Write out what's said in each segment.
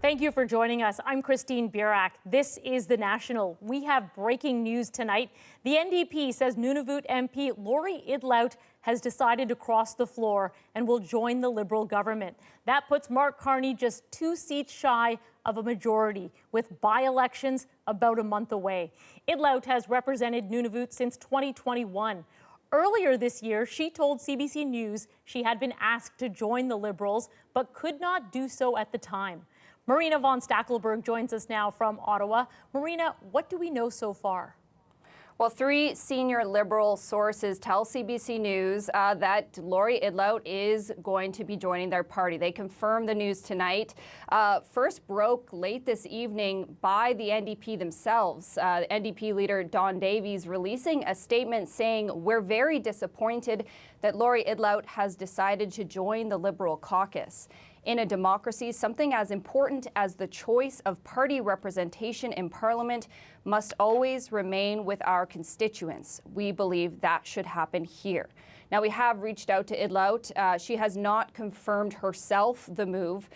Thank you for joining us. I'm Christine Burak. This is The National. We have breaking news tonight. The NDP says Nunavut MP Lori Idlout has decided to cross the floor and will join the Liberal government. That puts Mark Carney just 2 seats shy of a majority, with by-elections about a month away. Idlout has represented Nunavut since 2021. Earlier this year, she told CBC News she had been asked to join the Liberals, but could not do so at the time. Marina von Stackelberg joins us now from Ottawa. Marina, what do we know so far? Well, 3 senior Liberal sources tell CBC News that Lori Idlout is going to be joining their party. They confirmed the news tonight. First broke late this evening by the NDP themselves. NDP leader Don Davies releasing a statement saying, "We're very disappointed that Lori Idlout has decided to join the Liberal caucus. In a democracy, something as important as the choice of party representation in Parliament must always remain with our constituents. We believe that should happen here." Now, we have reached out to Idlout. She has not confirmed herself the move.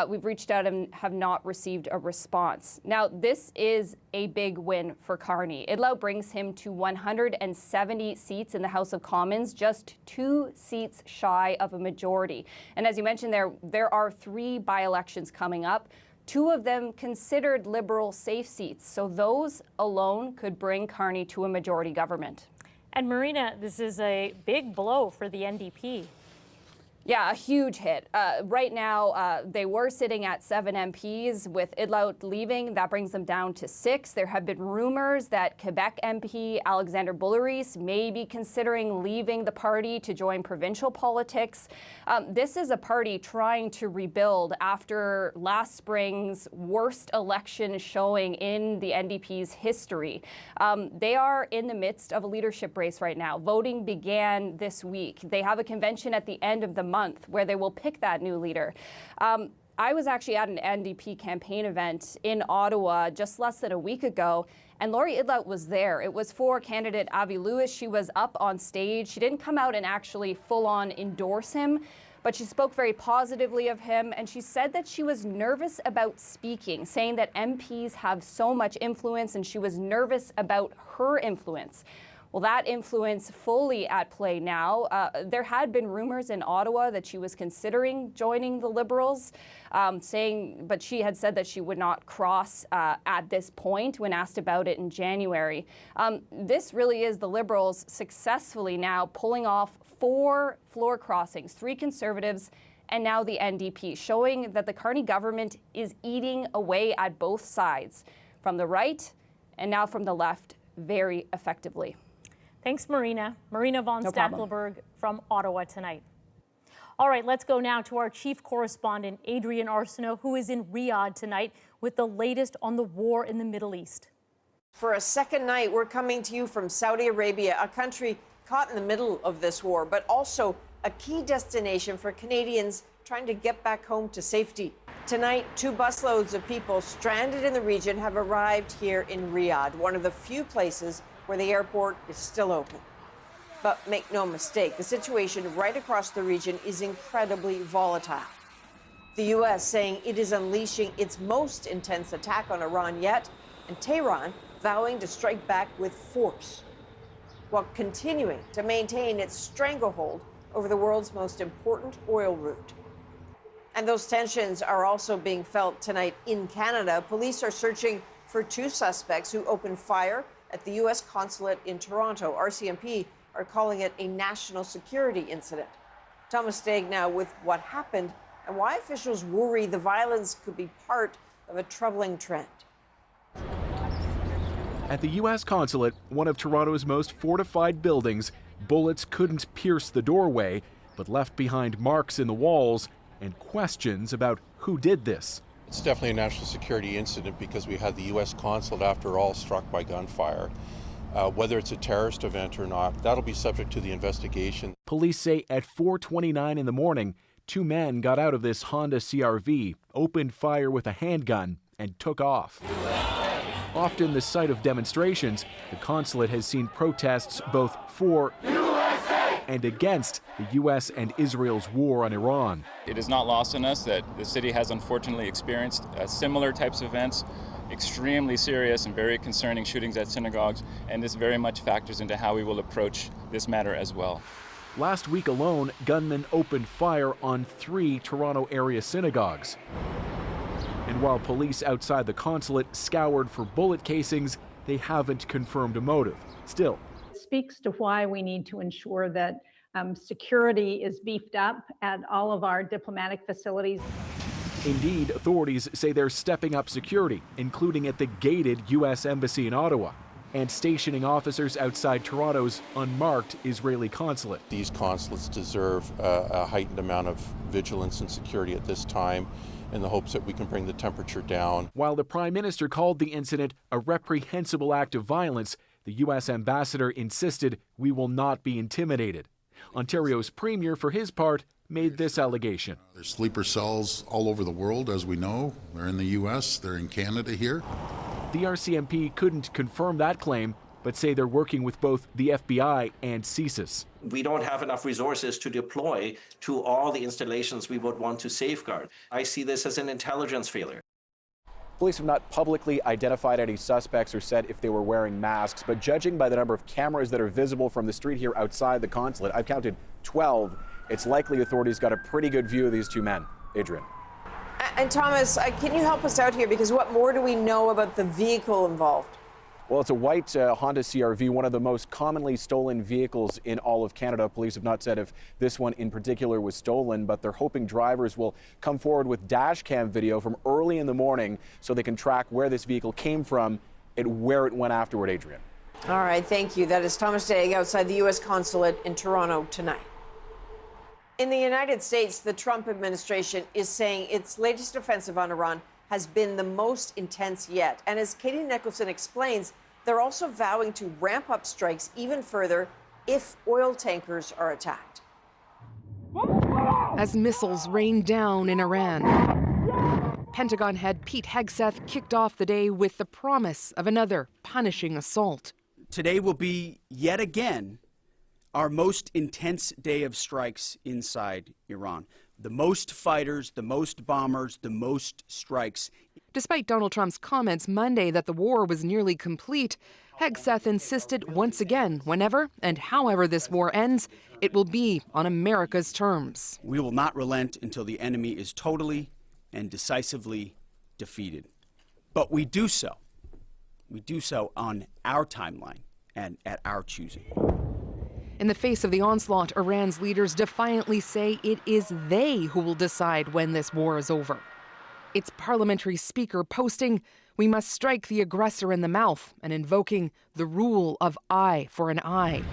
We've reached out and have not received a response. Now, this is a big win for Carney. Idlout brings him to 170 seats in the House of Commons, just 2 seats shy of a majority. And as you mentioned, there are 3 by-elections coming up. 2 of them considered Liberal safe seats. So those alone could bring Carney to a majority government. And Marina, this is a big blow for the NDP. Yeah, a huge hit. Right now, they were sitting at 7 MPs. With Idlout leaving, that brings them down to 6. There have been rumors that Quebec MP Alexander Boulerice may be considering leaving the party to join provincial politics. This is a party trying to rebuild after last spring's worst election showing in the NDP's history. They are in the midst of a leadership race right now. Voting began this week. They have a convention at the end of the month where they will pick that new leader. I was actually at an NDP campaign event in Ottawa just less than a week ago, and Lori Idlout was there. It was for candidate Avi Lewis. She was up on stage. She didn't come out and actually full-on endorse him, but she spoke very positively of him, and she said that she was nervous about speaking, saying that MPs have so much influence, and she was nervous about her influence. Well, that influence fully at play now. There had been rumors in Ottawa that she was considering joining the Liberals, but she had said that she would not cross at this point when asked about it in January. This really is the Liberals successfully now pulling off 4 floor crossings, 3 Conservatives, and now the NDP, showing that the Carney government is eating away at both sides, from the right and now from the left, very effectively. Thanks, Marina. Marina von Stackelberg from Ottawa tonight. All right, let's go now to our chief correspondent, Adrian Arsenault, who is in Riyadh tonight with the latest on the war in the Middle East. For a second night, we're coming to you from Saudi Arabia, a country caught in the middle of this war, but also a key destination for Canadians trying to get back home to safety. Tonight, 2 busloads of people stranded in the region have arrived here in Riyadh, one of the few places where the airport is still open. But make no mistake, the situation right across the region is incredibly volatile. The U.S. saying it is unleashing its most intense attack on Iran yet, and Tehran vowing to strike back with force, while continuing to maintain its stranglehold over the world's most important oil route. And those tensions are also being felt tonight in Canada. Police are searching for 2 suspects who opened fire at the U.S. consulate in Toronto. RCMP are calling it a national security incident. Thomas Stagg now with what happened and why officials worry the violence could be part of a troubling trend. At the U.S. consulate, one of Toronto's most fortified buildings, bullets couldn't pierce the doorway, but left behind marks in the walls and questions about who did this. It's definitely a national security incident because we had the U.S. consulate, after all, struck by gunfire. Whether it's a terrorist event or not, that'll be subject to the investigation. Police say at 4:29 in the morning, 2 men got out of this Honda CR-V, opened fire with a handgun, and took off. Often the site of demonstrations, the consulate has seen protests both for USA and against the U.S. and Israel's war on Iran. It is not lost on us that the city has unfortunately experienced similar types of events, extremely serious and very concerning shootings at synagogues, and this very much factors into how we will approach this matter as well. Last week alone, gunmen opened fire on 3 Toronto area synagogues. And while police outside the consulate scoured for bullet casings, they haven't confirmed a motive. Still, it speaks to why we need to ensure that security is beefed up at all of our diplomatic facilities. Indeed, authorities say they're stepping up security, including at the gated U.S. Embassy in Ottawa, and stationing officers outside Toronto's unmarked Israeli consulate. These consulates deserve a heightened amount of vigilance and security at this time, in the hopes that we can bring the temperature down. While the Prime Minister called the incident a reprehensible act of violence, the U.S. ambassador insisted we will not be intimidated. Ontario's Premier, for his part, made this allegation. There's sleeper cells all over the world, as we know. They're in the U.S., they're in Canada here. The RCMP couldn't confirm that claim, but say they're working with both the FBI and CSIS. We don't have enough resources to deploy to all the installations we would want to safeguard. I see this as an intelligence failure. Police have not publicly identified any suspects or said if they were wearing masks, but judging by the number of cameras that are visible from the street here outside the consulate, I've counted 12. It's likely authorities got a pretty good view of these 2 men. Adrian. And Thomas, can you help us out here? Because what more do we know about the vehicle involved? Well, it's a white Honda CR-V, one of the most commonly stolen vehicles in all of Canada. Police have not said if this one in particular was stolen, but they're hoping drivers will come forward with dash cam video from early in the morning so they can track where this vehicle came from and where it went afterward, Adrian. All right, thank you. That is Thomas Daig outside the U.S. consulate in Toronto tonight. In the United States, the Trump administration is saying its latest offensive on Iran has been the most intense yet. And as Katie Nicholson explains, they're also vowing to ramp up strikes even further if oil tankers are attacked. As missiles rain down in Iran, Pentagon head Pete Hegseth kicked off the day with the promise of another punishing assault. Today will be, yet again, our most intense day of strikes inside Iran. The most fighters, the most bombers, the most strikes. Despite Donald Trump's comments Monday that the war was nearly complete, Hegseth insisted once again, whenever and however this war ends, it will be on America's terms. We will not relent until the enemy is totally and decisively defeated. But we do so. We do so on our timeline and at our choosing. In the face of the onslaught, Iran's leaders defiantly say it is they who will decide when this war is over. Its parliamentary speaker posting, "We must strike the aggressor in the mouth," and invoking the rule of eye for an eye.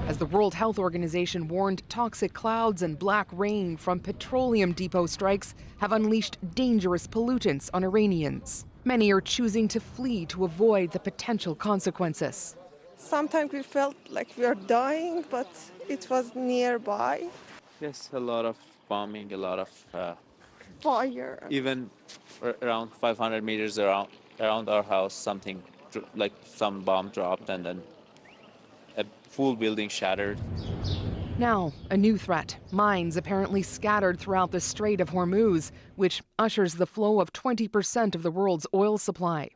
As the World Health Organization warned, toxic clouds and black rain from petroleum depot strikes have unleashed dangerous pollutants on Iranians. Many are choosing to flee to avoid the potential consequences. Sometimes we felt like we are dying, but it was nearby. Yes, a lot of bombing, a lot of fire. Even around 500 meters around our house, something like some bomb dropped and then a full building shattered. Now, a new threat. Mines apparently scattered throughout the Strait of Hormuz, which ushers the flow of 20% of the world's oil supply.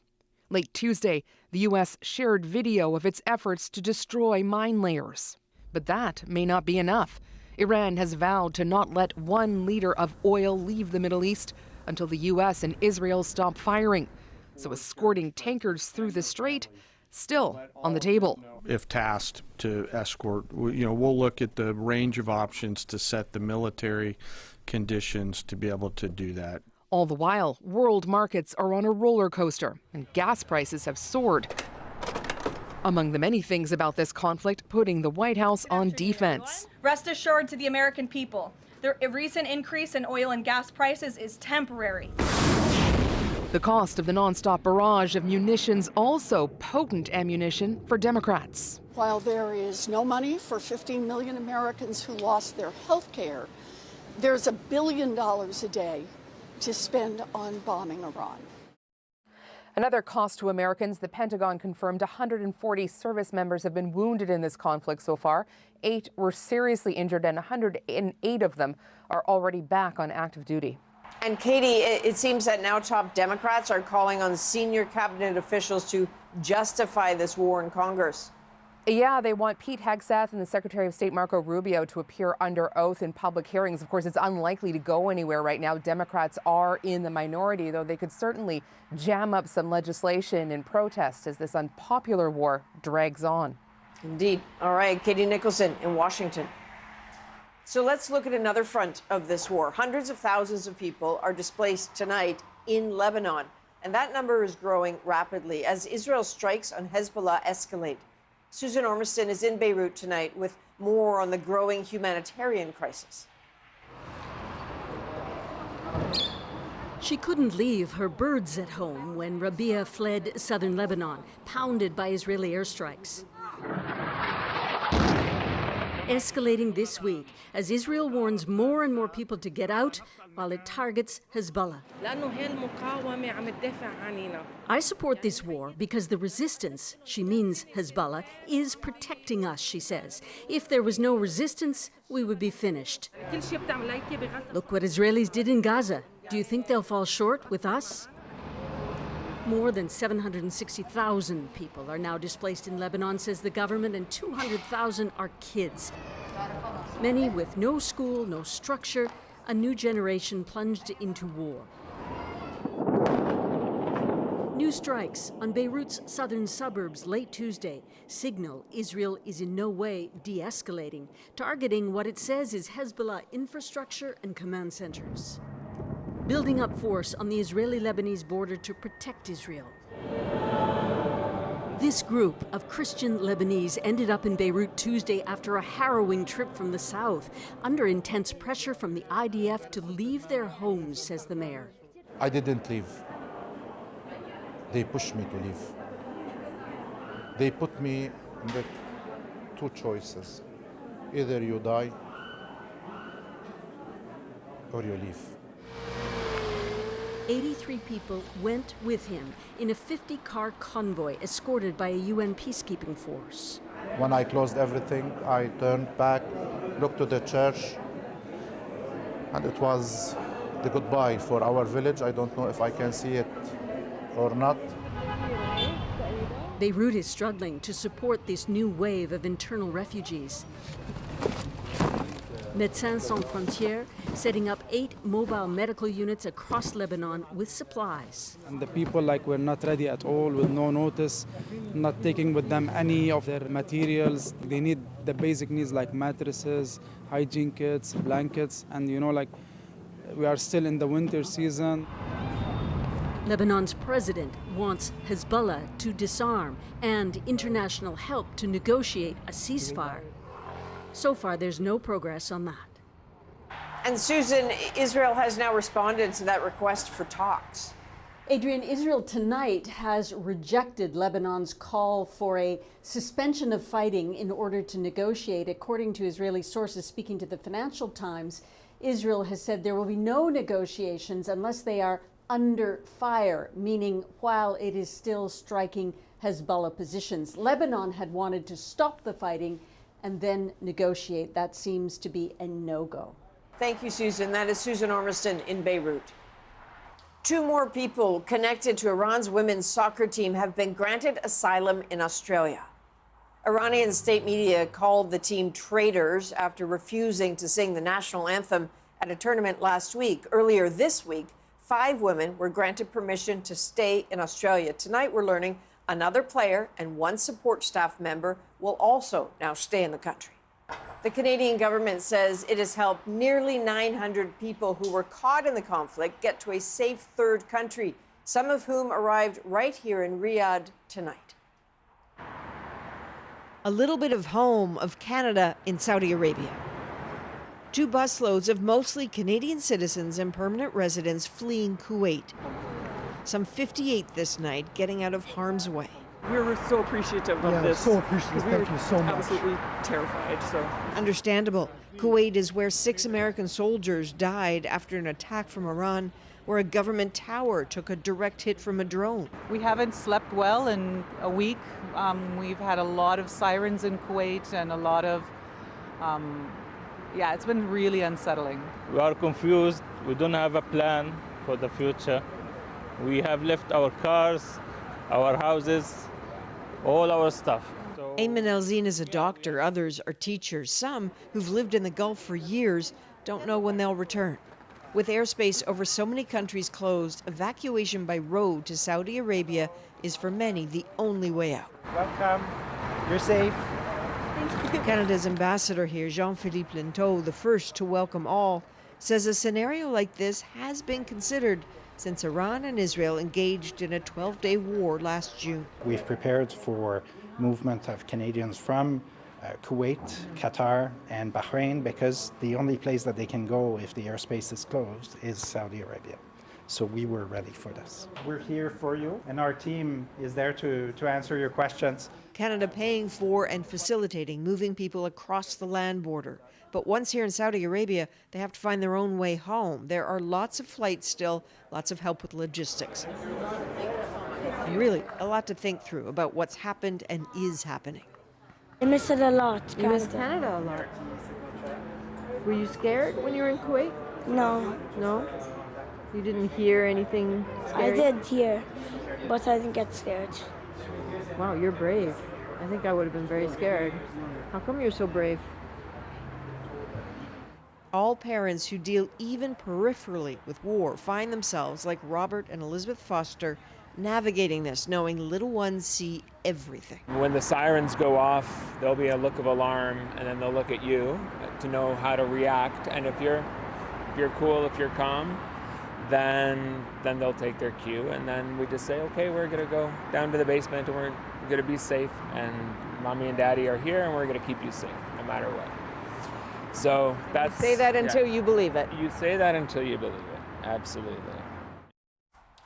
Late Tuesday, the U.S. shared video of its efforts to destroy mine layers. But that may not be enough. Iran has vowed to not let 1 liter of oil leave the Middle East until the U.S. and Israel stop firing. So escorting tankers through the strait, still on the table. If tasked to escort, we'll look at the range of options to set the military conditions to be able to do that. All the while, world markets are on a roller coaster and gas prices have soared. Among the many things about this conflict, putting the White House on defense. Rest assured to the American people, the recent increase in oil and gas prices is temporary. The cost of the nonstop barrage of munitions, also potent ammunition for Democrats. While there is no money for 15 million Americans who lost their health care, there's $1 billion a day to spend on bombing Iran. Another cost to Americans. The Pentagon confirmed 140 service members have been wounded in this conflict so far. 8 were seriously injured and 108 of them are already back on active duty. And Katie, it seems that now top Democrats are calling on senior cabinet officials to justify this war in Congress. Yeah, they want Pete Hegseth and the Secretary of State Marco Rubio to appear under oath in public hearings. Of course, it's unlikely to go anywhere right now. Democrats are in the minority, though they could certainly jam up some legislation in protest as this unpopular war drags on. Indeed. All right, Katie Nicholson in Washington. So let's look at another front of this war. Hundreds of thousands of people are displaced tonight in Lebanon, and that number is growing rapidly as Israel's strikes on Hezbollah escalate. Susan Ormiston is in Beirut tonight with more on the growing humanitarian crisis. She couldn't leave her birds at home when Rabia fled southern Lebanon, pounded by Israeli airstrikes. Escalating this week as Israel warns more and more people to get out while it targets Hezbollah. I support this war because the resistance, she means Hezbollah, is protecting us, she says. If there was no resistance, we would be finished. Look what Israelis did in Gaza. Do you think they'll fall short with us? More than 760,000 people are now displaced in Lebanon, says the government, and 200,000 are kids. Many with no school, no structure, a new generation plunged into war. New strikes on Beirut's southern suburbs late Tuesday signal Israel is in no way de-escalating, targeting what it says is Hezbollah infrastructure and command centers. Building up force on the Israeli-Lebanese border to protect Israel. This group of Christian Lebanese ended up in Beirut Tuesday after a harrowing trip from the south, under intense pressure from the IDF to leave their homes, says the mayor. I didn't leave. They pushed me to leave. They put me in the two choices. Either you die or you leave. 83 people went with him in a 50-car convoy escorted by a UN peacekeeping force. When I closed everything, I turned back, looked to the church, and it was the goodbye for our village. I don't know if I can see it or not. Beirut is struggling to support this new wave of internal refugees. Médecins Sans Frontières setting up 8 mobile medical units across Lebanon with supplies. And the people were not ready at all, with no notice, not taking with them any of their materials. They need the basic needs like mattresses, hygiene kits, blankets, and we are still in the winter season. Lebanon's president wants Hezbollah to disarm and international help to negotiate a ceasefire. So far, there's no progress on that. And Susan, Israel has now responded to that request for talks. Adrian, Israel tonight has rejected Lebanon's call for a suspension of fighting in order to negotiate. According to Israeli sources speaking to the Financial Times, Israel has said there will be no negotiations unless they are under fire, meaning while it is still striking Hezbollah positions. Lebanon had wanted to stop the fighting and then negotiate. That seems to be a no-go. Thank you, Susan. That is Susan Ormiston in Beirut. 2 more people connected to Iran's women's soccer team have been granted asylum in Australia. Iranian state media called the team traitors after refusing to sing the national anthem at a tournament last week. Earlier this week, 5 women were granted permission to stay in Australia. Tonight, we're learning another player and 1 support staff member will also now stay in the country. The Canadian government says it has helped nearly 900 people who were caught in the conflict get to a safe third country, some of whom arrived right here in Riyadh tonight. A little bit of home of Canada in Saudi Arabia. 2 busloads of mostly Canadian citizens and permanent residents fleeing Kuwait. Some 58 this night getting out of harm's way. We're so appreciative of this. so appreciative. Thank you so much. Absolutely terrified. So understandable. Kuwait is where 6 American soldiers died after an attack from Iran where a government tower took a direct hit from a drone. We haven't slept well in a week. We've had a lot of sirens in Kuwait and a lot of, it's been really unsettling. We are confused. We don't have a plan for the future. We have left our cars, our houses, all our stuff. Ayman El-Zine is a doctor. Others are teachers. Some who've lived in the Gulf for years don't know when they'll return. With airspace over so many countries closed, evacuation by road to Saudi Arabia is for many the only way out. Welcome. You're safe. Canada's ambassador here, Jean-Philippe Linteau, the first to welcome all, says a scenario like this has been considered since Iran and Israel engaged in a 12-day war last June. We've prepared for movement of Canadians from Kuwait, Qatar, and Bahrain, because the only place that they can go if the airspace is closed is Saudi Arabia. So we were ready for this. We're here for you, and our team is there to answer your questions. Canada paying for and facilitating moving people across the land border. But once here in Saudi Arabia, they have to find their own way home. There are lots of flights still, lots of help with logistics. And really, a lot to think through about what's happened and is happening. I miss it a lot. You miss Canada a lot. Were you scared when you were in Kuwait? No. No? You didn't hear anything scary? I did hear, but I didn't get scared. Wow, you're brave. I think I would have been very scared. How come you're so brave? All parents who deal even peripherally with war find themselves, like Robert and Elizabeth Foster, navigating this, knowing little ones see everything. When the sirens go off, there'll be a look of alarm, and then they'll look at you to know how to react. And if you're cool, if you're calm, then they'll take their cue, and then we just say, okay, we're gonna go down to the basement, and we're gonna be safe, and mommy and daddy are here, and we're gonna keep you safe, no matter what. So that's... You say that until you believe it. You say that until you believe it, absolutely.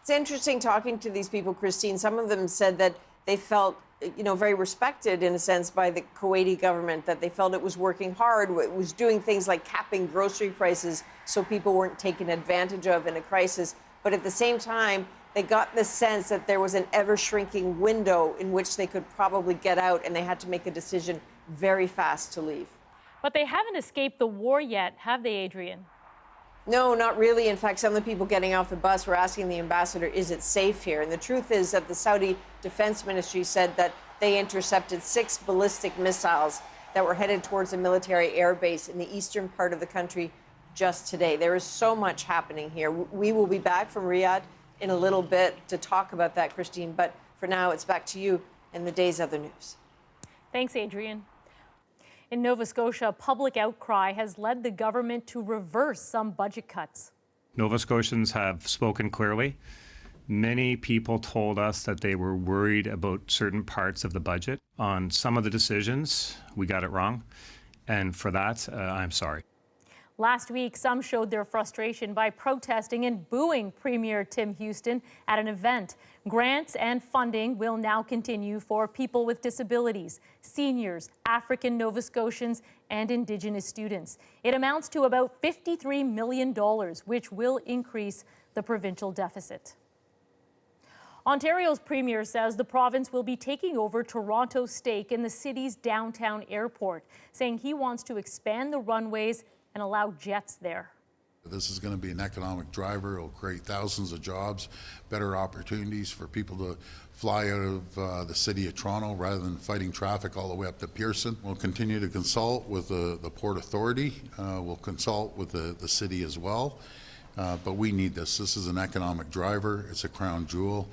It's interesting talking to these people, Christine. Some of them said that they felt, very respected in a sense by the Kuwaiti government, that they felt it was working hard, it was doing things like capping grocery prices so people weren't taken advantage of in a crisis. But at the same time, they got the sense that there was an ever-shrinking window in which they could probably get out, and they had to make a decision very fast to leave. But they haven't escaped the war yet, have they, Adrian? No, not really. In fact, some of the people getting off the bus were asking the ambassador, is it safe here? And the truth is that the Saudi Defense Ministry said that they intercepted 6 ballistic missiles that were headed towards a military air base in the eastern part of the country just today. There is so much happening here. We will be back from Riyadh in a little bit to talk about that, Christine. But for now, it's back to you and the day's other news. Thanks, Adrian. In Nova Scotia, public outcry has led the government to reverse some budget cuts. Nova Scotians have spoken clearly. Many people told us that they were worried about certain parts of the budget. On some of the decisions, we got it wrong. And for that, I'm sorry. Last week, some showed their frustration by protesting and booing Premier Tim Houston at an event. Grants and funding will now continue for people with disabilities, seniors, African Nova Scotians, and Indigenous students. It amounts to about $53 million, which will increase the provincial deficit. Ontario's premier says the province will be taking over Toronto's stake in the city's downtown airport, saying he wants to expand the runways and allow jets there. This is going to be an economic driver. It'll create thousands of jobs, better opportunities for people to fly out of the city of Toronto rather than fighting traffic all the way up to Pearson. We'll continue to consult with the Port Authority. We'll consult with the city as well. But we need this. This is an economic driver. It's a crown jewel.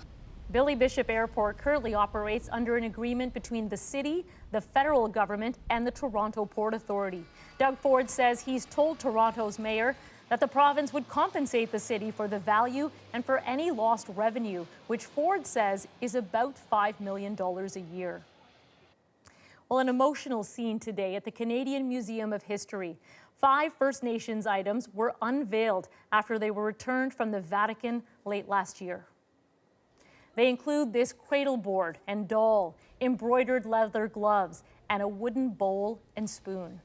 Billy Bishop Airport currently operates under an agreement between the city, the federal government, and the Toronto Port Authority. Doug Ford says he's told Toronto's mayor that the province would compensate the city for the value and for any lost revenue, which Ford says is about $5 million a year. Well, an emotional scene today at the Canadian Museum of History. 5 First Nations items were unveiled after they were returned from the Vatican late last year. They include this cradle board and doll, embroidered leather gloves, and a wooden bowl and spoon.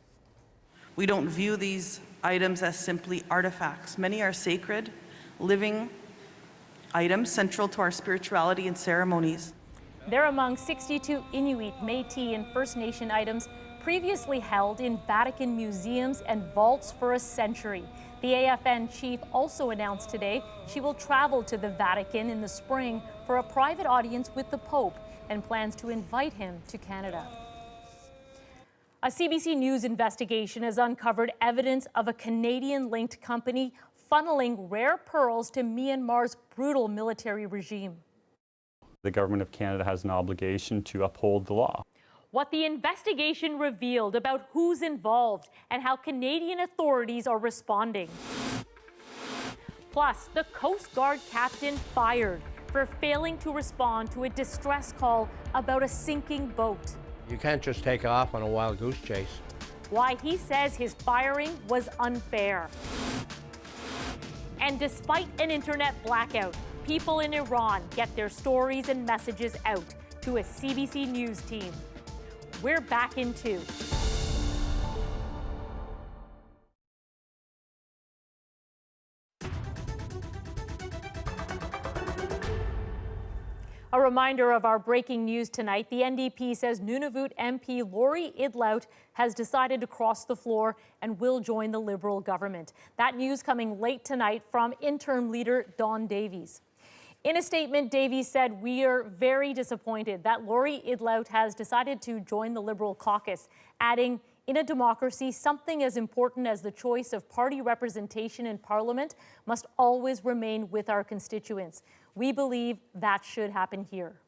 We don't view these items as simply artifacts. Many are sacred, living items central to our spirituality and ceremonies. They're among 62 Inuit, Métis, and First Nation items previously held in Vatican museums and vaults for a century. The AFN chief also announced today she will travel to the Vatican in the spring for a private audience with the Pope and plans to invite him to Canada. A CBC News investigation has uncovered evidence of a Canadian-linked company funneling rare pearls to Myanmar's brutal military regime. The Government of Canada has an obligation to uphold the law. What the investigation revealed about who's involved and how Canadian authorities are responding. Plus, the Coast Guard captain fired for failing to respond to a distress call about a sinking boat. You can't just take off on a wild goose chase. Why he says his firing was unfair. And despite an internet blackout, people in Iran get their stories and messages out to a CBC News team. We're back in 2. A reminder of our breaking news tonight. The NDP says Nunavut MP Lori Idlout has decided to cross the floor and will join the Liberal government. That news coming late tonight from interim leader Don Davies. In a statement, Davies said, "We are very disappointed that Lori Idlout has decided to join the Liberal caucus," adding, "In a democracy, something as important as the choice of party representation in Parliament must always remain with our constituents. We believe that should happen here."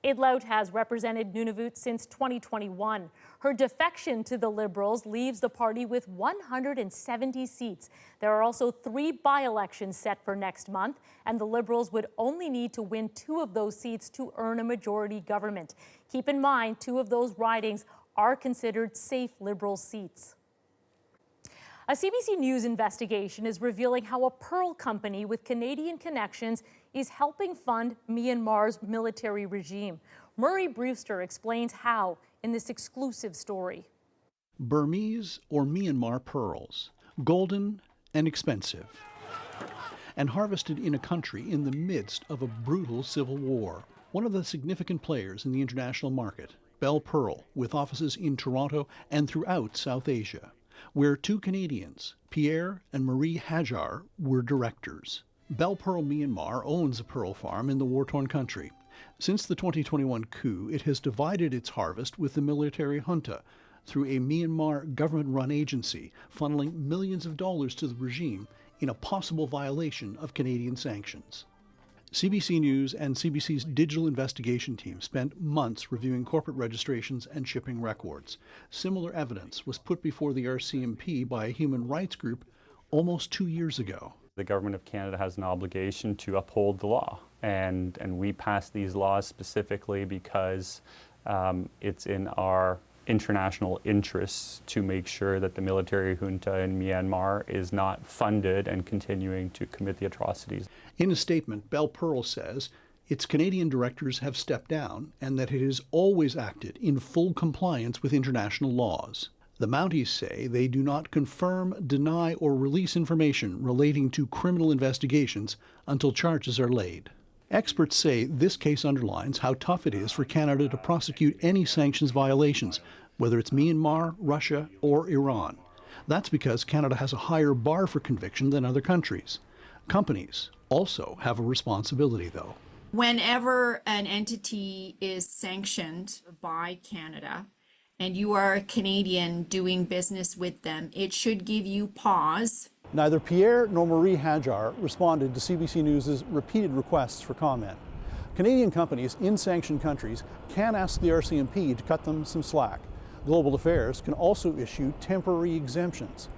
Idlout has represented Nunavut since 2021. Her defection to the Liberals leaves the party with 170 seats. There are also 3 by-elections set for next month, and the Liberals would only need to win 2 of those seats to earn a majority government. Keep in mind, 2 of those ridings are considered safe Liberal seats. A CBC News investigation is revealing how a pearl company with Canadian connections is helping fund Myanmar's military regime. Murray Brewster explains how in this exclusive story. Burmese or Myanmar pearls, golden and expensive, and harvested in a country in the midst of a brutal civil war. One of the significant players in the international market, Belpearl, with offices in Toronto and throughout South Asia, where 2 Canadians, Pierre and Marie Hajar, were directors. Belpearl Myanmar owns a pearl farm in the war-torn country. Since the 2021 coup, it has divided its harvest with the military junta through a Myanmar government-run agency, funneling millions of dollars to the regime in a possible violation of Canadian sanctions. CBC News and CBC's digital investigation team spent months reviewing corporate registrations and shipping records. Similar evidence was put before the RCMP by a human rights group almost 2 years ago. The Government of Canada has an obligation to uphold the law, and we pass these laws specifically because it's in our international interests to make sure that the military junta in Myanmar is not funded and continuing to commit the atrocities. In a statement, Belpearl says its Canadian directors have stepped down and that it has always acted in full compliance with international laws. The Mounties say they do not confirm, deny, or release information relating to criminal investigations until charges are laid. Experts say this case underlines how tough it is for Canada to prosecute any sanctions violations, whether it's Myanmar, Russia, or Iran. That's because Canada has a higher bar for conviction than other countries. Companies also have a responsibility, though. Whenever an entity is sanctioned by Canada, and you are a Canadian doing business with them, it should give you pause. Neither Pierre nor Marie Hajar responded to CBC News' repeated requests for comment. Canadian companies in sanctioned countries can ask the RCMP to cut them some slack. Global Affairs can also issue temporary exemptions.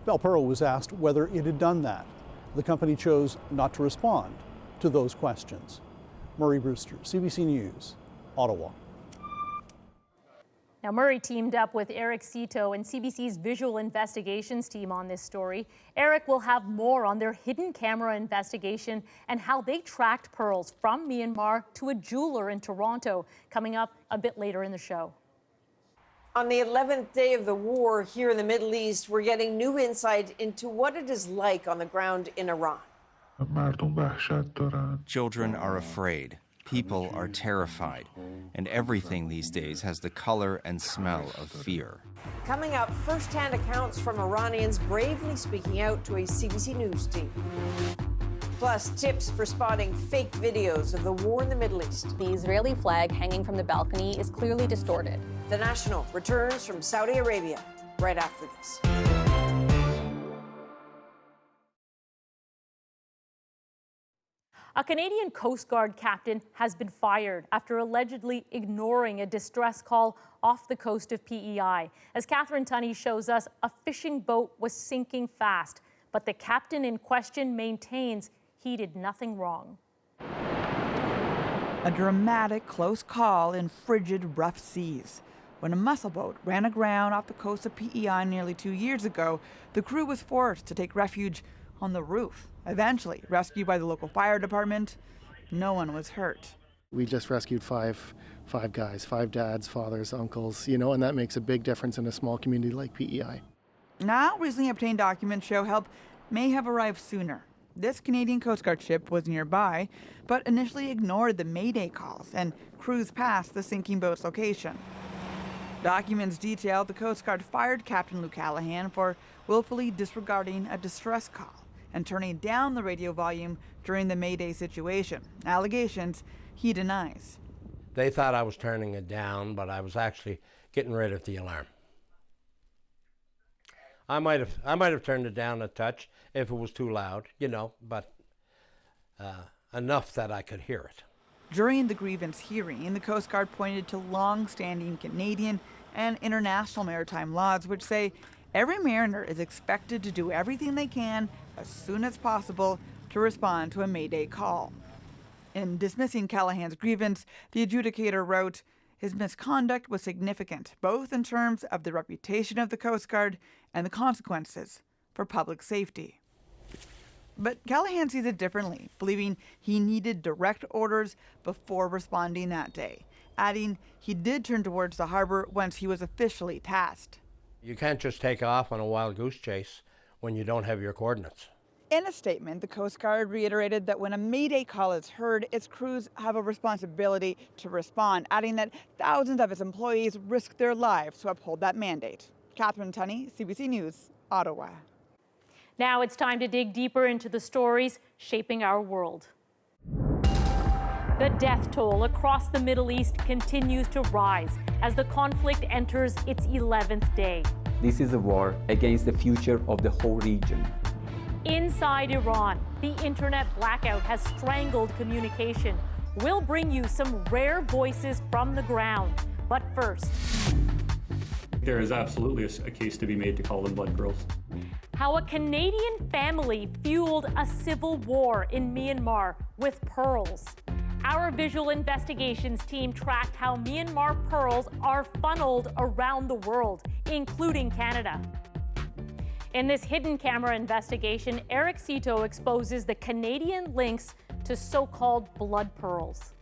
Belpearl was asked whether it had done that. The company chose not to respond to those questions. Murray Brewster, CBC News, Ottawa. Now, Murray teamed up with Eric Cito and CBC's visual investigations team on this story. Eric will have more on their hidden camera investigation and how they tracked pearls from Myanmar to a jeweler in Toronto, coming up a bit later in the show. On the 11th day of the war here in the Middle East, we're getting new insight into what it is like on the ground in Iran. Children are afraid. People are terrified. And everything these days has the color and smell of fear. Coming up, first-hand accounts from Iranians bravely speaking out to a CBC News team. Plus, tips for spotting fake videos of the war in the Middle East. The Israeli flag hanging from the balcony is clearly distorted. The National returns from Saudi Arabia right after this. A Canadian Coast Guard captain has been fired after allegedly ignoring a distress call off the coast of PEI. As Catherine Tunney shows us, a fishing boat was sinking fast, but the captain in question maintains he did nothing wrong. A dramatic close call in frigid, rough seas. When a mussel boat ran aground off the coast of PEI nearly 2 years ago, the crew was forced to take refuge on the roof. Eventually rescued by the local fire department, no one was hurt. We just rescued five guys, 5 dads, fathers, uncles, and that makes a big difference in a small community like PEI. Now, recently obtained documents show help may have arrived sooner. This Canadian Coast Guard ship was nearby, but initially ignored the Mayday calls and cruised past the sinking boat's location. Documents detail the Coast Guard fired Captain Luke Callahan for willfully disregarding a distress call and turning down the radio volume during the Mayday situation. Allegations he denies. They thought I was turning it down, but I was actually getting rid of the alarm. I might have turned it down a touch if it was too loud, but enough that I could hear it. During the grievance hearing, the Coast Guard pointed to long-standing Canadian and international maritime laws which say every mariner is expected to do everything they can as soon as possible to respond to a Mayday call. In dismissing Callahan's grievance, the adjudicator wrote, "His misconduct was significant, both in terms of the reputation of the Coast Guard and the consequences for public safety." But Callahan sees it differently, believing he needed direct orders before responding that day, adding he did turn towards the harbor once he was officially tasked. You can't just take off on a wild goose chase when you don't have your coordinates. In a statement, the Coast Guard reiterated that when a Mayday call is heard, its crews have a responsibility to respond, adding that thousands of its employees risk their lives to uphold that mandate. Catherine Tunney, CBC News, Ottawa. Now it's time to dig deeper into the stories shaping our world. The death toll across the Middle East continues to rise as the conflict enters its 11th day. This is a war against the future of the whole region. Inside Iran, the internet blackout has strangled communication. We'll bring you some rare voices from the ground. But first, there is absolutely a case to be made to call them blood pearls. How a Canadian family fueled a civil war in Myanmar with pearls. Our visual investigations team tracked how Myanmar pearls are funneled around the world, including Canada. In this hidden camera investigation, Eric Cito exposes the Canadian links to so-called blood pearls.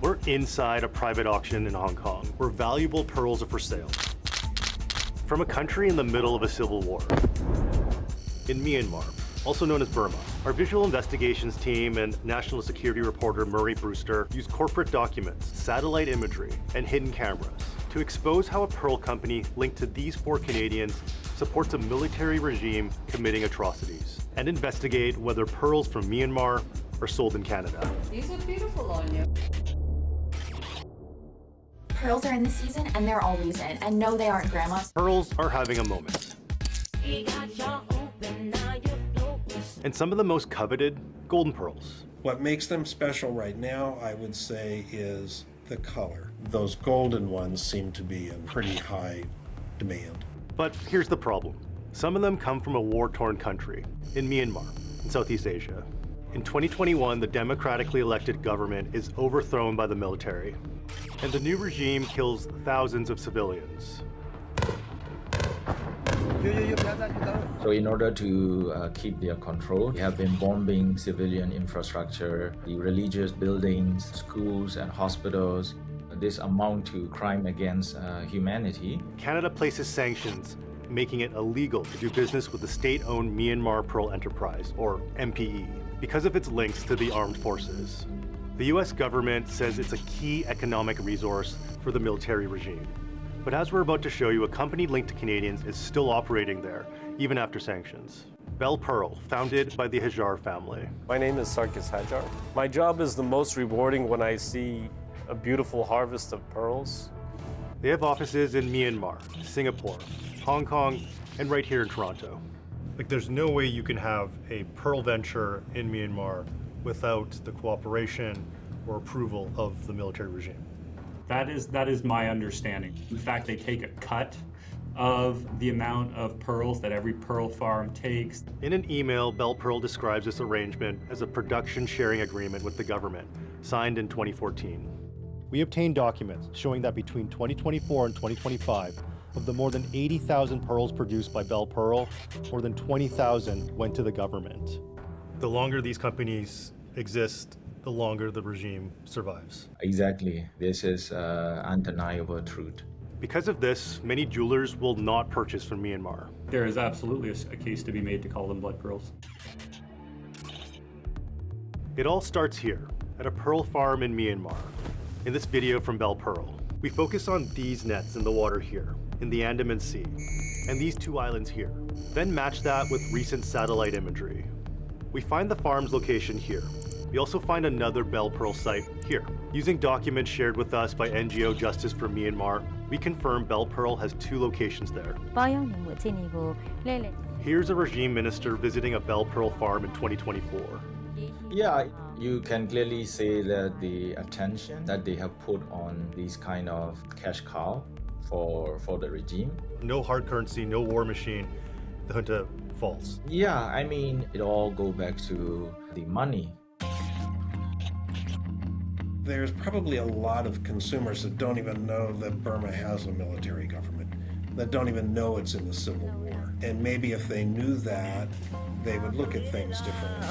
We're inside a private auction in Hong Kong where valuable pearls are for sale. From a country in the middle of a civil war. In Myanmar, also known as Burma, our visual investigations team and national security reporter Murray Brewster used corporate documents, satellite imagery, and hidden cameras to expose how a pearl company linked to these 4 Canadians supports a military regime committing atrocities, and investigate whether pearls from Myanmar are sold in Canada. These are beautiful on you. Pearls are in the season and they're always in. And no, they aren't grandma's. Pearls are having a moment. And some of the most coveted, golden pearls. What makes them special right now, I would say, is the color. Those golden ones seem to be in pretty high demand. But here's the problem. Some of them come from a war-torn country, in Myanmar, in Southeast Asia. In 2021, the democratically elected government is overthrown by the military, and the new regime kills thousands of civilians. So in order to keep their control, they have been bombing civilian infrastructure, the religious buildings, schools and hospitals. This amount to crime against humanity. Canada places sanctions making it illegal to do business with the state-owned Myanmar Pearl Enterprise, or MPE, because of its links to the armed forces. The US government says it's a key economic resource for the military regime. But as we're about to show you, a company linked to Canadians is still operating there, even after sanctions. Belpearl, founded by the Hajar family. My name is Sarkis Hajar. My job is the most rewarding when I see a beautiful harvest of pearls. They have offices in Myanmar, Singapore, Hong Kong, and right here in Toronto. Like, there's no way you can have a pearl venture in Myanmar without the cooperation or approval of the military regime. That is my understanding. In fact, they take a cut of the amount of pearls that every pearl farm takes. In an email, Belpearl describes this arrangement as a production sharing agreement with the government, signed in 2014. We obtained documents showing that between 2024 and 2025, of the more than 80,000 pearls produced by Belpearl, more than 20,000 went to the government. The longer these companies exist, the longer the regime survives. Exactly. This is undeniable truth. Because of this, many jewelers will not purchase from Myanmar. There is absolutely a case to be made to call them blood pearls. It all starts here, at a pearl farm in Myanmar. In this video from Belpearl, we focus on these nets in the water here, in the Andaman Sea, and these two islands here. Then match that with recent satellite imagery. We find the farm's location here. We also find another Belpearl site here. Using documents shared with us by NGO Justice for Myanmar, we confirm Belpearl has two locations there. Here's a regime minister visiting a Belpearl farm in 2024. Yeah, you can clearly see that the attention that they have put on these kind of cash cow for the regime. No hard currency, no war machine. The junta falls. Yeah, I mean, it all goes back to the money. There's probably a lot of consumers that don't even know that Burma has a military government, that don't even know it's in the civil war. And maybe if they knew that, they would look at things differently.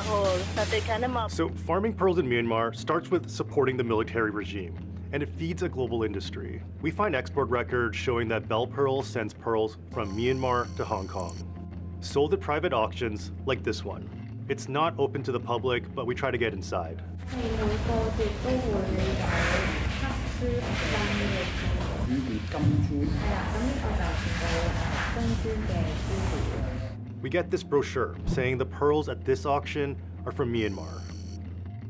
So farming pearls in Myanmar starts with supporting the military regime, and it feeds a global industry. We find export records showing that Belpearl sends pearls from Myanmar to Hong Kong, sold at private auctions like this one. It's not open to the public, but we try to get inside. We get this brochure saying the pearls at this auction are from Myanmar.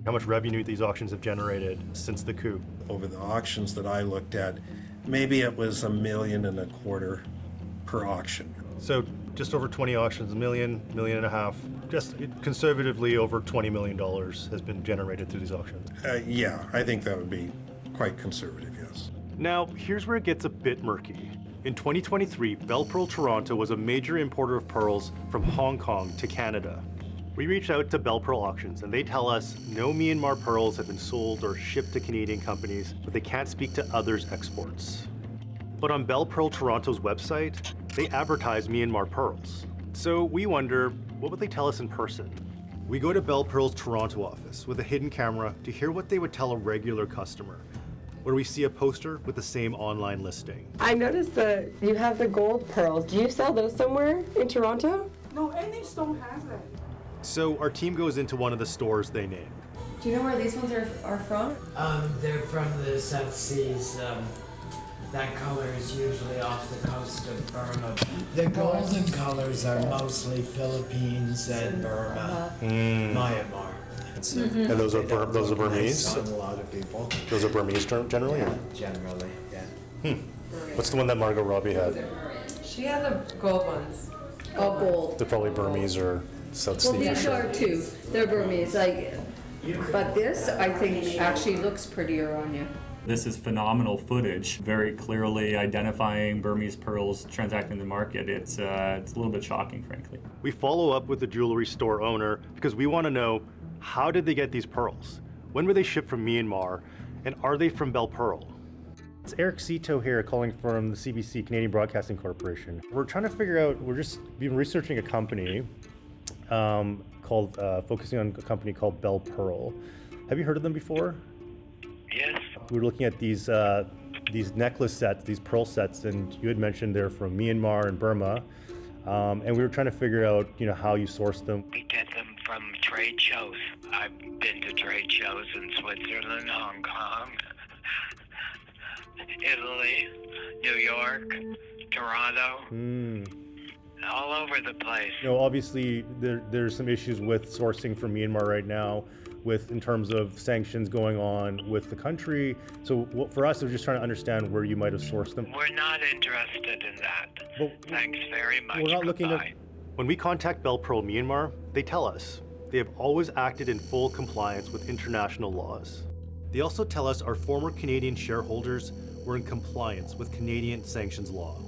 How much revenue these auctions have generated since the coup. Over the auctions that I looked at, maybe it was $1.25 million per auction. So just over 20 auctions, $1 million, $1.5 million, just conservatively over $20 million has been generated through these auctions. Yeah, I think that would be quite conservative, yes. Now, here's where it gets a bit murky. In 2023, Belpearl Toronto was a major importer of pearls from Hong Kong to Canada. We reached out to Belpearl Auctions and they tell us no Myanmar pearls have been sold or shipped to Canadian companies, but they can't speak to others' exports. But on Belpearl Toronto's website, they advertise Myanmar pearls. So we wonder, what would they tell us in person? We go to Belpearl's Toronto office with a hidden camera to hear what they would tell a regular customer, where we see a poster with the same online listing. I noticed that you have the gold pearls. Do you sell those somewhere in Toronto? No, any store has it. So our team goes into one of the stores they named. Do you know where these ones are from? They're from the South Seas. That color is usually off the coast of Burma. The golden colors are mostly Philippines and Burma, Myanmar. And those are Burmese? A lot of people. Those are Burmese generally? Yeah, generally, yeah. What's the one that Margot Robbie had? She had the gold ones. All gold. They're probably Burmese or South Well, these are too. They're Burmese. But this, I think, actually looks prettier on you. This is phenomenal footage, very clearly identifying Burmese pearls transacting in the market. It's a little bit shocking, frankly. We follow up with the jewelry store owner because we want to know, how did they get these pearls? When were they shipped from Myanmar? And are they from Belpearl? It's Eric Cito here calling from the CBC, Canadian Broadcasting Corporation. We're trying to figure out, we've been researching a company focusing on a company called Belpearl. Have you heard of them before? Yes. We were looking at these these necklace sets, these pearl sets, and you had mentioned they're from Myanmar and Burma, and we were trying to figure out, how you source them. We get them from trade shows. I've been to trade shows in Switzerland, Hong Kong, Italy, New York, Toronto, all over the place. Obviously there's some issues with sourcing from Myanmar right now, in terms of sanctions going on with the country. So for us, we're just trying to understand where you might have sourced them. We're not interested in that. Well, thanks very much. We're not looking to. When we contact Belpearl, Myanmar, they tell us they have always acted in full compliance with international laws. They also tell us our former Canadian shareholders were in compliance with Canadian sanctions law.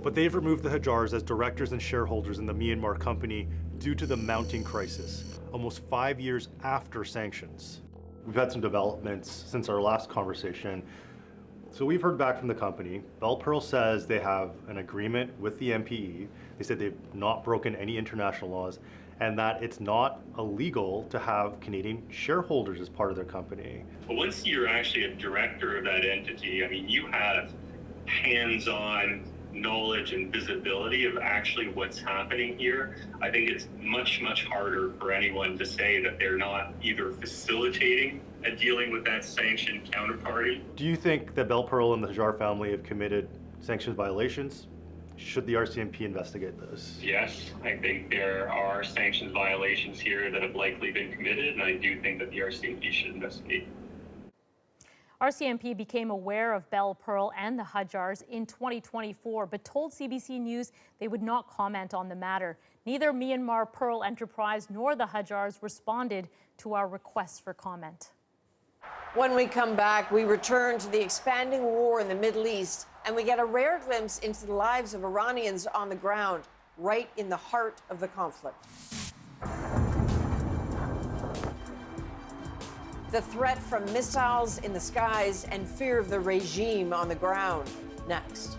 But they've removed the Hajars as directors and shareholders in the Myanmar company due to the mounting crisis, almost 5 years after sanctions. We've had some developments since our last conversation. So we've heard back from the company. Belpearl says they have an agreement with the MPE. They said they've not broken any international laws, and that it's not illegal to have Canadian shareholders as part of their company. But once you're actually a director of that entity, you have hands-on knowledge and visibility of actually what's happening here. I think it's much, much harder for anyone to say that they're not either facilitating and dealing with that sanctioned counterparty. Do you think that Belpearl and the Hajar family have committed sanctions violations? Should the RCMP investigate this? Yes, I think there are sanctions violations here that have likely been committed, and I do think that the RCMP should investigate. RCMP became aware of Belpearl and the Hajars in 2024, but told CBC News they would not comment on the matter. Neither Myanmar Pearl Enterprise nor the Hajars responded to our requests for comment. When we come back, we return to the expanding war in the Middle East, and we get a rare glimpse into the lives of Iranians on the ground, right in the heart of the conflict. The threat from missiles in the skies and fear of the regime on the ground. Next.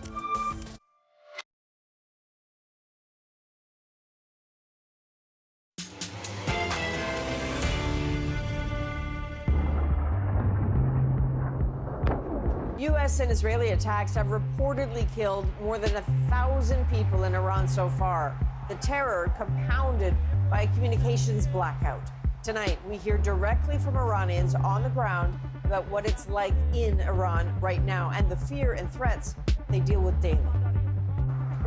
U.S. and Israeli attacks have reportedly killed more than 1,000 people in Iran so far. The terror compounded by a communications blackout. Tonight, we hear directly from Iranians on the ground about what it's like in Iran right now and the fear and threats they deal with daily.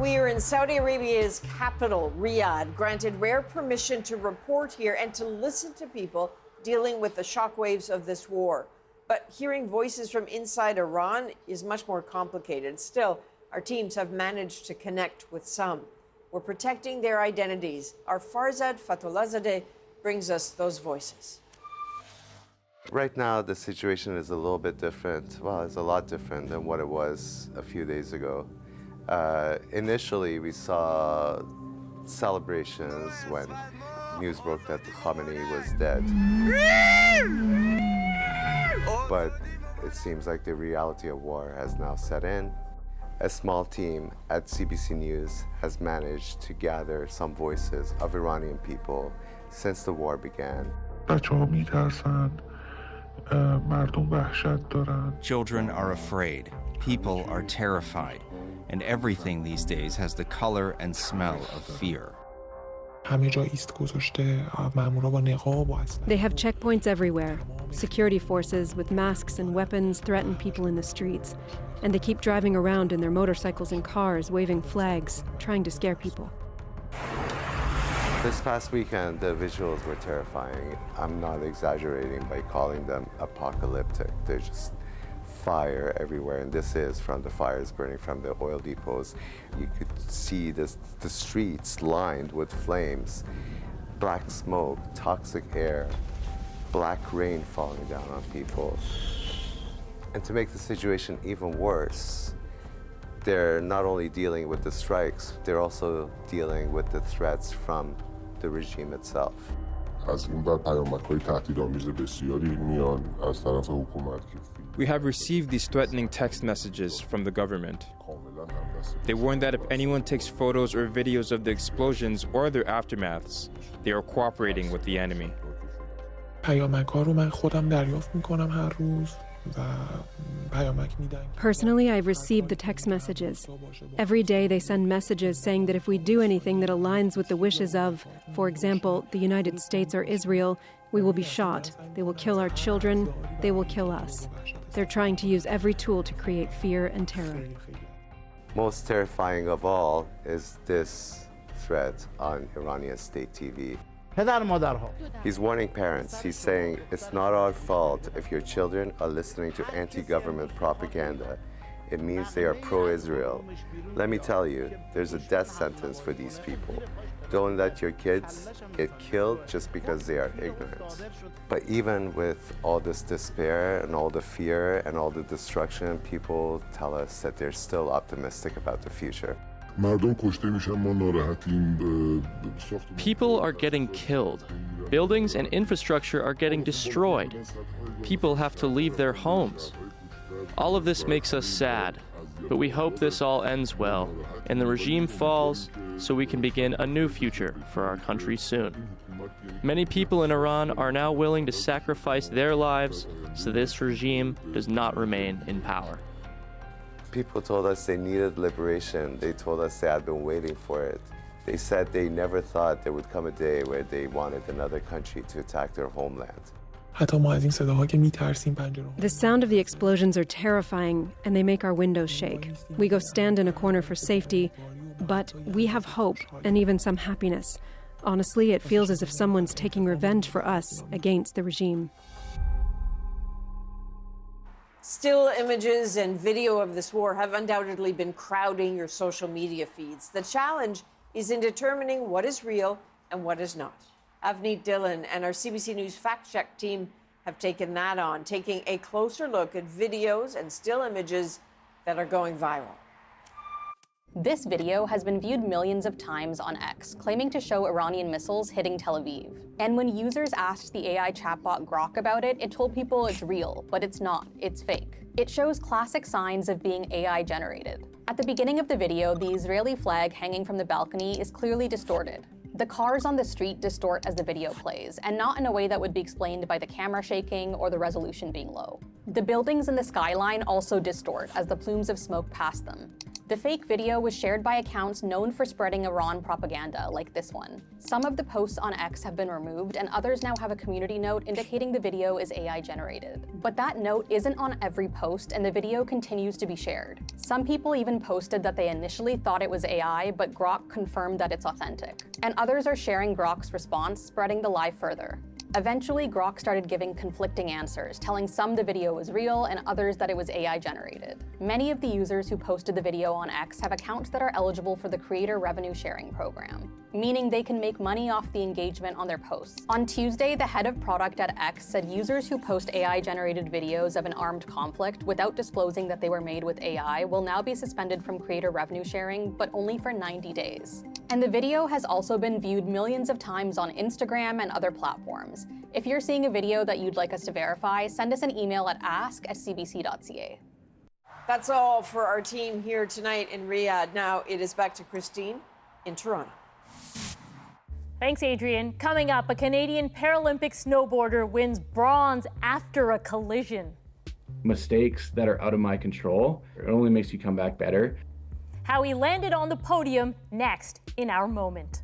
We are in Saudi Arabia's capital, Riyadh, granted rare permission to report here and to listen to people dealing with the shockwaves of this war. But hearing voices from inside Iran is much more complicated. Still, our teams have managed to connect with some. We're protecting their identities. Our Farzad Fatulahzadeh brings us those voices. Right now, the situation is a little bit different. Well, it's a lot different than what it was a few days ago. Initially, we saw celebrations when news broke that Khamenei was dead. But it seems like the reality of war has now set in. A small team at CBC News has managed to gather some voices of Iranian people since the war began. Children are afraid, people are terrified, and everything these days has the color and smell of fear. They have checkpoints everywhere. Security forces with masks and weapons threaten people in the streets, and they keep driving around in their motorcycles and cars, waving flags, trying to scare people. This past weekend, the visuals were terrifying. I'm not exaggerating by calling them apocalyptic. They're just fire everywhere, and this is from the fires burning from the oil depots. You could see the streets lined with flames, black smoke, toxic air, black rain falling down on people. And to make the situation even worse, they're not only dealing with the strikes, they're also dealing with the threats from the regime itself. We have received these threatening text messages from the government. They warn that if anyone takes photos or videos of the explosions or their aftermaths, they are cooperating with the enemy. Personally, I've received the text messages. Every day they send messages saying that if we do anything that aligns with the wishes of, for example, the United States or Israel, we will be shot. They will kill our children. They will kill us. They're trying to use every tool to create fear and terror. Most terrifying of all is this threat on Iranian state TV. He's warning parents. He's saying, it's not our fault if your children are listening to anti-government propaganda. It means they are pro-Israel. Let me tell you, there's a death sentence for these people. Don't let your kids get killed just because they are ignorant. But even with all this despair and all the fear and all the destruction, people tell us that they're still optimistic about the future. People are getting killed. Buildings and infrastructure are getting destroyed. People have to leave their homes. All of this makes us sad, but we hope this all ends well and the regime falls so we can begin a new future for our country soon. Many people in Iran are now willing to sacrifice their lives so this regime does not remain in power. People told us they needed liberation. They told us they had been waiting for it. They said they never thought there would come a day where they wanted another country to attack their homeland. The sound of the explosions are terrifying, and they make our windows shake. We go stand in a corner for safety, but we have hope and even some happiness. Honestly, it feels as if someone's taking revenge for us against the regime. Still images and video of this war have undoubtedly been crowding your social media feeds. The challenge is in determining what is real and what is not. Avneet Dillon and our CBC News fact-check team have taken that on, taking a closer look at videos and still images that are going viral. This video has been viewed millions of times on X, claiming to show Iranian missiles hitting Tel Aviv. And when users asked the AI chatbot Grok about it, it told people it's real, but it's not, it's fake. It shows classic signs of being AI generated. At the beginning of the video, the Israeli flag hanging from the balcony is clearly distorted. The cars on the street distort as the video plays, and not in a way that would be explained by the camera shaking or the resolution being low. The buildings in the skyline also distort as the plumes of smoke pass them. The fake video was shared by accounts known for spreading Iran propaganda, like this one. Some of the posts on X have been removed, and others now have a community note indicating the video is AI generated. But that note isn't on every post, and the video continues to be shared. Some people even posted that they initially thought it was AI, but Grok confirmed that it's authentic. And others are sharing Grok's response, spreading the lie further. Eventually, Grok started giving conflicting answers, telling some the video was real and others that it was AI generated. Many of the users who posted the video on X have accounts that are eligible for the Creator Revenue Sharing Program, meaning they can make money off the engagement on their posts. On Tuesday, the head of product at X said users who post AI-generated videos of an armed conflict without disclosing that they were made with AI will now be suspended from Creator Revenue Sharing, but only for 90 days. And the video has also been viewed millions of times on Instagram and other platforms. If you're seeing a video that you'd like us to verify, send us an email at ask@cbc.ca. That's all for our team here tonight in Riyadh. Now it is back to Christine in Toronto. Thanks, Adrian. Coming up, a Canadian Paralympic snowboarder wins bronze after a collision. Mistakes that are out of my control, it only makes you come back better. How he landed on the podium next in our moment.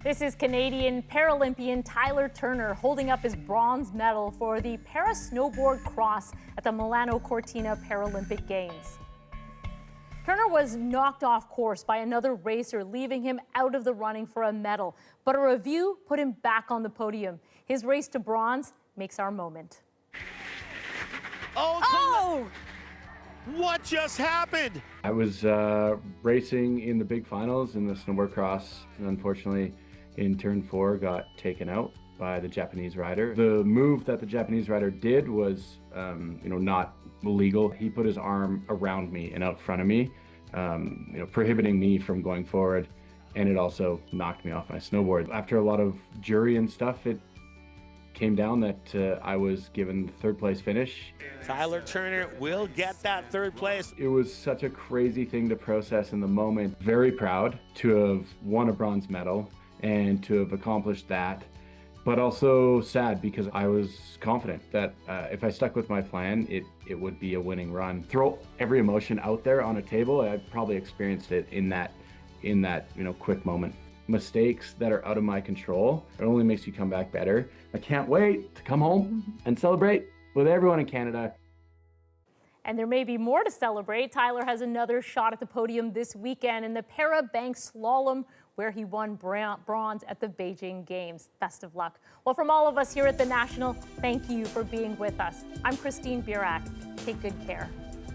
This is Canadian Paralympian Tyler Turner holding up his bronze medal for the para-snowboard cross at the Milano Cortina Paralympic Games. Turner was knocked off course by another racer, leaving him out of the running for a medal, but a review put him back on the podium. His race to bronze makes our moment. Oh! What just happened? I was racing in the big finals in the snowboard cross, and unfortunately in turn 4 got taken out by the Japanese rider. The move that the Japanese rider did was not legal. He put his arm around me and out front of me, prohibiting me from going forward, and it also knocked me off my snowboard. After a lot of jury and stuff, it came down that I was given the 3rd place finish. Tyler Turner will get that 3rd place. It was such a crazy thing to process in the moment. Very proud to have won a bronze medal and to have accomplished that. But also sad because I was confident that if I stuck with my plan, it would be a winning run. Throw every emotion out there on a table. I probably experienced it in that quick moment. Mistakes that are out of my control, it only makes you come back better. I can't wait to come home and celebrate with everyone in Canada. And there may be more to celebrate. Tyler has another shot at the podium this weekend in the para-bank slalom, where he won bronze at the Beijing Games. Best of luck. Well, from all of us here at The National, thank you for being with us. I'm Christine Burak. Take good care.